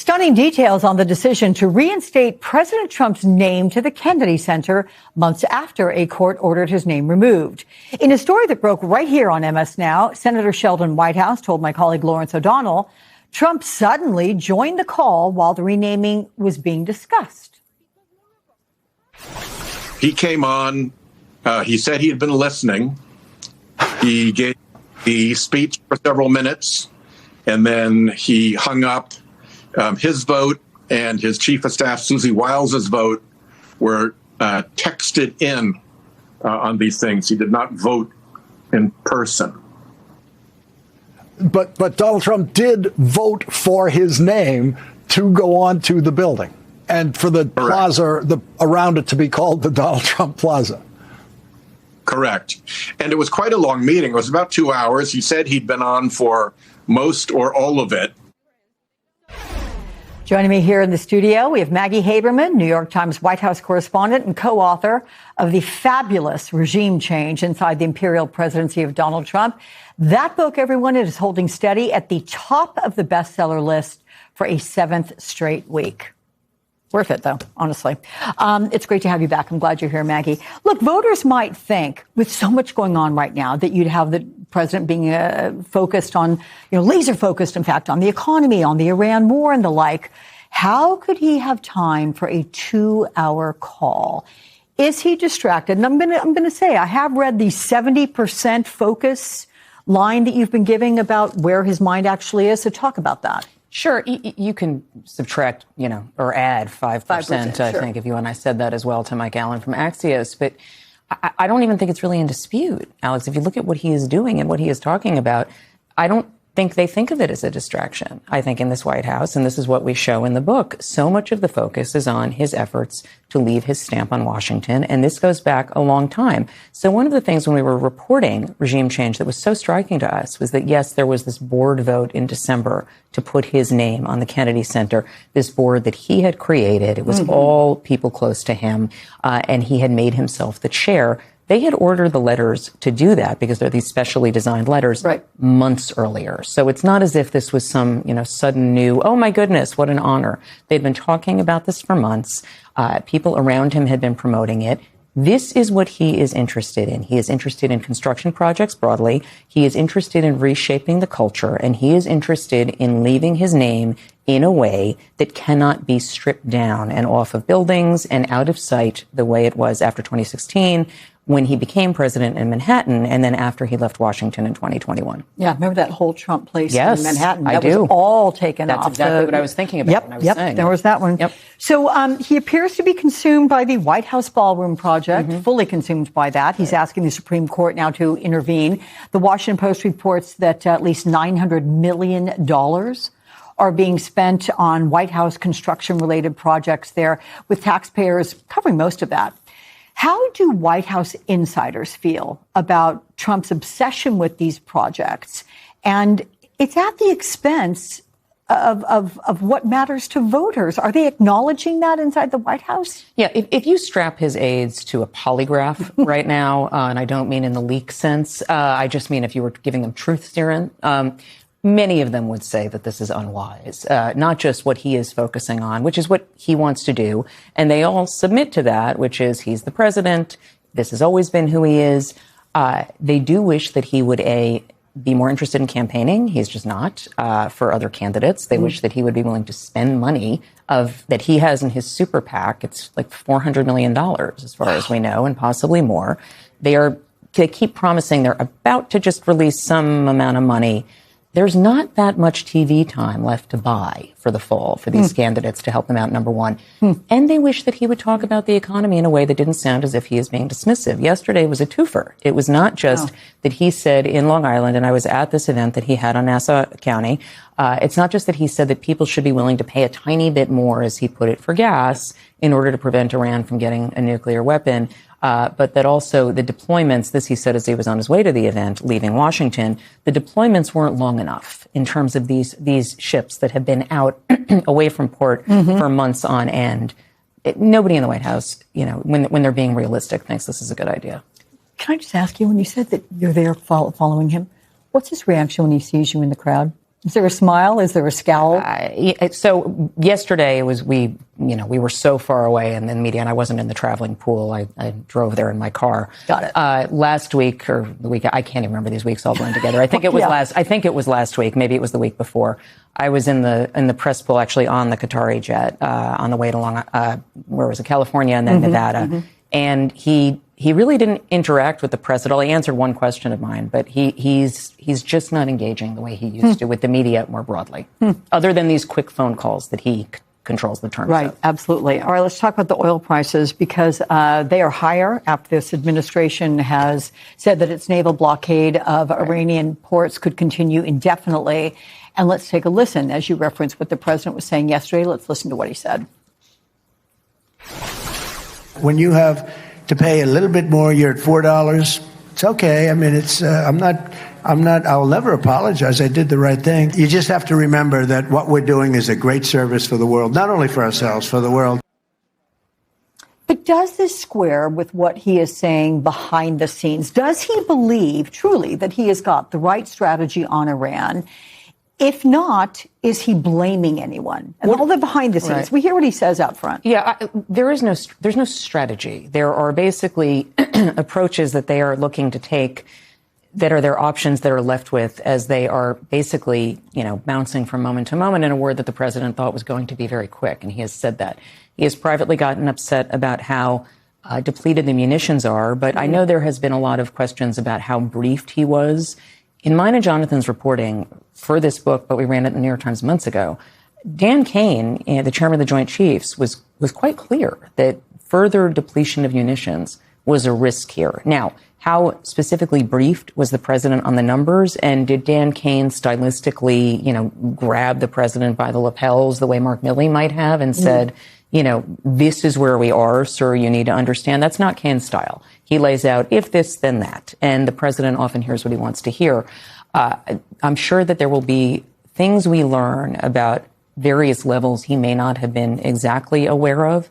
Stunning details on the decision to reinstate President Trump's name to the Kennedy Center months after a court ordered his name removed. In a story that broke right here on MS Now, Senator Sheldon Whitehouse told my colleague Lawrence O'Donnell Trump suddenly joined the call while the renaming was being discussed. He came on. He said he had been listening. He gave the speech for several minutes, and then he hung up. His vote and his chief of staff, Susie Wiles's vote, were texted in on these things. He did not vote in person. But Donald Trump did vote for his name to go on to the building and for the plaza around it to be called the Donald Trump Plaza. Correct. And it was quite a long meeting. It was about 2 hours. He said he'd been on for most or all of it. Joining me here in the studio, we have Maggie Haberman, New York Times White House correspondent and co-author of The Fabulous Regime Change Inside the Imperial Presidency of Donald Trump. That book, everyone, is holding steady at the top of the bestseller list for a 7th straight week. Worth it, though, honestly. It's great to have you back. I'm glad you're here, Maggie. Look, voters might think, with so much going on right now, that you'd have the president being focused on, laser focused, in fact, on the economy, on the Iran war and the like. How could he have time for a 2-hour call? Is he distracted? And I'm going to say, I have read the 70% focus line that you've been giving about where his mind actually is. So talk about that. Sure. You can subtract, or add 5%, sure. I think, if you and I said that as well to Mike Allen from Axios. But I don't even think it's really in dispute, Alex. If you look at what he is doing and what he is talking about, I don't think they think of it as a distraction. I think in this White House, and this is what we show in the book, so much of the focus is on his efforts to leave his stamp on Washington. And this goes back a long time. So one of the things when we were reporting regime change that was so striking to us was that, yes, there was this board vote in December to put his name on the Kennedy Center, this board that he had created. It was all people close to him, and he had made himself the chair. They had ordered the letters to do that because they're these specially designed letters months earlier. So it's not as if this was some, sudden new, oh my goodness, what an honor. They'd been talking about this for months. People around him had been promoting it. This is what he is interested in. He is interested in construction projects broadly. He is interested in reshaping the culture, and he is interested in leaving his name in a way that cannot be stripped down and off of buildings and out of sight the way it was after 2016 when he became president in Manhattan and then after he left Washington in 2021. Yeah, remember that whole Trump place in Manhattan? That was all taken off. That's exactly what I was thinking about when I was saying. There was that one. Yep. So he appears to be consumed by the White House Ballroom Project, fully consumed by that. He's asking the Supreme Court now to intervene. The Washington Post reports that at least $900 million are being spent on White House construction-related projects there, with taxpayers covering most of that. How do White House insiders feel about Trump's obsession with these projects? And it's at the expense of what matters to voters. Are they acknowledging that inside the White House? Yeah, if you strap his aides to a polygraph right now, and I don't mean in the leak sense, I just mean if you were giving them truth serum, many of them would say that this is unwise, not just what he is focusing on, which is what he wants to do. And they all submit to that, which is he's the president. This has always been who he is. They do wish that he would, be more interested in campaigning. He's just not for other candidates. They wish that he would be willing to spend money that he has in his super PAC. It's like $400 million as far as we know, and possibly more. They keep promising they're about to just release some amount of money. There's not that much TV time left to buy for the fall for these candidates to help them out, number one. And they wish that he would talk about the economy in a way that didn't sound as if he is being dismissive. Yesterday was a twofer. It was not just that he said in Long Island, and I was at this event that he had on Nassau County, it's not just that he said that people should be willing to pay a tiny bit more, as he put it, for gas in order to prevent Iran from getting a nuclear weapon. But that also the deployments, this he said as he was on his way to the event, leaving Washington, the deployments weren't long enough in terms of these ships that have been out away from port for months on end. Nobody in the White House, when they're being realistic, thinks this is a good idea. Can I just ask you, when you said that you're there following him, what's his reaction when he sees you in the crowd? Is there a smile? Is there a scowl? So yesterday we were so far away in the media, and I wasn't in the traveling pool. I drove there in my car. Got it. Last week or the week, I can't even remember, these weeks all blend together. I think it was I think it was last week. Maybe it was the week before. I was in the press pool, actually, on the Qatari jet on the way along. Where was it? California and then Nevada. Mm-hmm. And he really didn't interact with the press at all. He answered one question of mine, but he's just not engaging the way he used to with the media more broadly, other than these quick phone calls that he controls the terms Right, of. absolutely. All right, let's talk about the oil prices, because they are higher after this administration has said that its naval blockade of Iranian ports could continue indefinitely. And let's take a listen. As you referenced what the president was saying yesterday, let's listen to what he said. When you have to pay a little bit more, you're at $4. It's okay. I mean, it's I'll never apologize. I did the right thing. You just have to remember that what we're doing is a great service for the world, not only for ourselves, for the world. But does this square with what he is saying behind the scenes? Does he believe truly that he has got the right strategy on Iran? If not, is he blaming anyone? And all the behind the scenes, right. We hear what he says out front. Yeah, there's no strategy. There are basically approaches that they are looking to take that are their options that are left with as they are basically, bouncing from moment to moment in a word that the president thought was going to be very quick. And he has said that. He has privately gotten upset about how depleted the munitions are. But I know there has been a lot of questions about how briefed he was. In mine and Jonathan's reporting for this book, but we ran it in the New York Times months ago, Dan Kane, the chairman of the Joint Chiefs, was quite clear that further depletion of munitions was a risk here. Now, how specifically briefed was the president on the numbers? And did Dan Kane stylistically, grab the president by the lapels the way Mark Milley might have and said, this is where we are, sir, you need to understand? That's not Kane's style. He lays out, if this, then that. And the president often hears what he wants to hear. I'm sure that there will be things we learn about various levels he may not have been exactly aware of.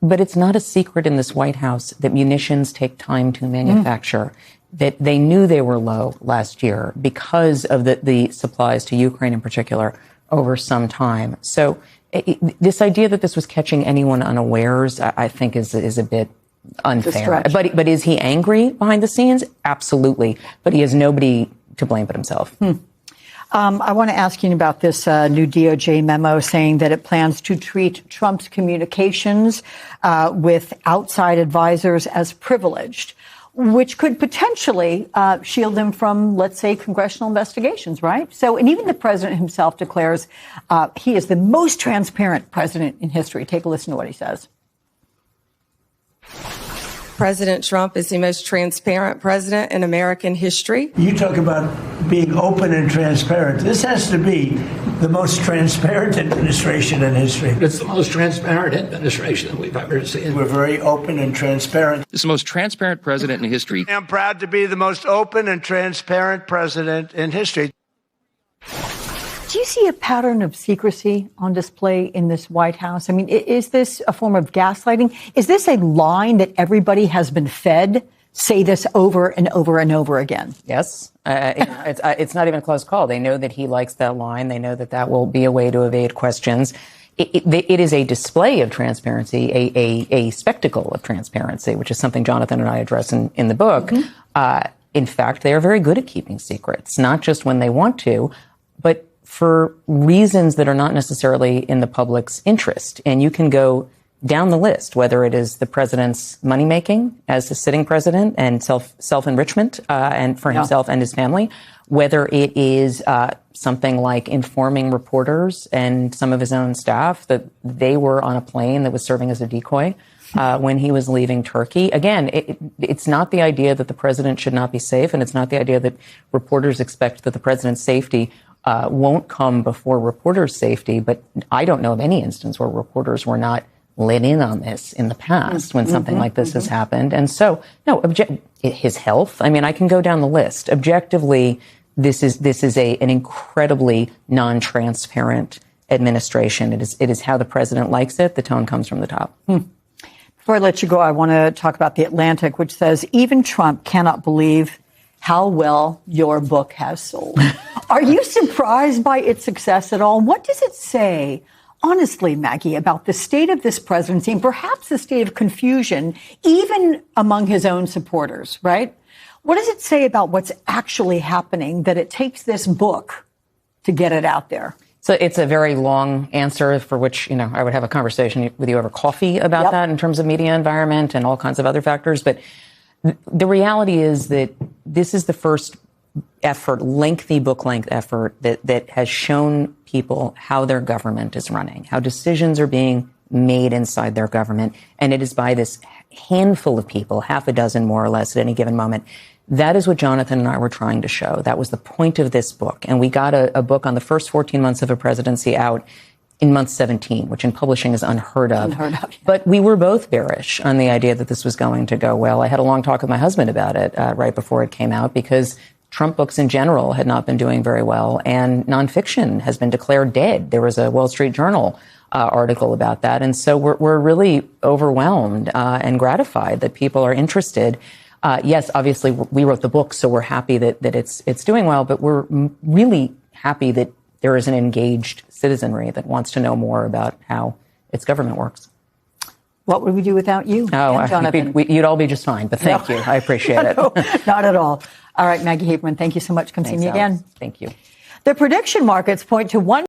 But it's not a secret in this White House that munitions take time to manufacture, that they knew they were low last year because of the supplies to Ukraine in particular over some time. So this idea that this was catching anyone unawares, I think is a bit unfair. But is he angry behind the scenes? Absolutely. But he has nobody to blame but himself. I want to ask you about this new DOJ memo saying that it plans to treat Trump's communications with outside advisors as privileged, which could potentially shield him from, let's say, congressional investigations, right? So, and even the president himself declares he is the most transparent president in history. Take a listen to what he says. President Trump is the most transparent president in American history. You talk about being open and transparent. This has to be the most transparent administration in history. It's the most transparent administration that we've ever seen. We're very open and transparent. This is the most transparent president in history. I'm proud to be the most open and transparent president in history. Do you see a pattern of secrecy on display in this White House? I mean, is this a form of gaslighting? Is this a line that everybody has been fed? Say this over and over and over again. Yes. It's not even a close call. They know that he likes that line. They know that will be a way to evade questions. It is a display of transparency, a spectacle of transparency, which is something Jonathan and I address in the book. Mm-hmm. In fact, they are very good at keeping secrets, not just when they want to, but for reasons that are not necessarily in the public's interest. And you can go down the list, whether it is the president's money-making as the sitting president and self-enrichment and for himself and his family, whether it is something like informing reporters and some of his own staff that they were on a plane that was serving as a decoy when he was leaving Turkey. Again, it's not the idea that the president should not be safe, and it's not the idea that reporters expect that the president's safety won't come before reporters' safety, but I don't know of any instance where reporters were not let in on this in the past when something like this has happened. And so, no, his health, I mean, I can go down the list. Objectively, this is an incredibly non-transparent administration. It is how the president likes it. The tone comes from the top. Before I let you go, I want to talk about The Atlantic, which says even Trump cannot believe how well your book has sold. Are you surprised by its success at all? What does it say, honestly, Maggie, about the state of this presidency and perhaps the state of confusion, even among his own supporters, right? What does it say about what's actually happening that it takes this book to get it out there? So it's a very long answer for which, I would have a conversation with you over coffee about that in terms of media environment and all kinds of other factors. But the reality is that this is the first effort, lengthy book length effort that has shown people how their government is running, how decisions are being made inside their government. And it is by this handful of people, half a dozen more or less at any given moment. That is what Jonathan and I were trying to show. That was the point of this book. And we got a book on the first 14 months of a presidency out in month 17, which in publishing is unheard of. But we were both bearish on the idea that this was going to go well. I had a long talk with my husband about it right before it came out, because Trump books in general had not been doing very well, and nonfiction has been declared dead. There was a Wall Street Journal article about that. And so we're really overwhelmed and gratified that people are interested. Yes, obviously, we wrote the book, so we're happy that it's doing well, but we're really happy that there is an engaged citizenry that wants to know more about how its government works. What would we do without you? Oh, Jonathan? You'd all be just fine, but thank you. I appreciate it. No, not at all. All right, Maggie Haberman, thank you so much. Come see me again. Thank you. The prediction markets point to one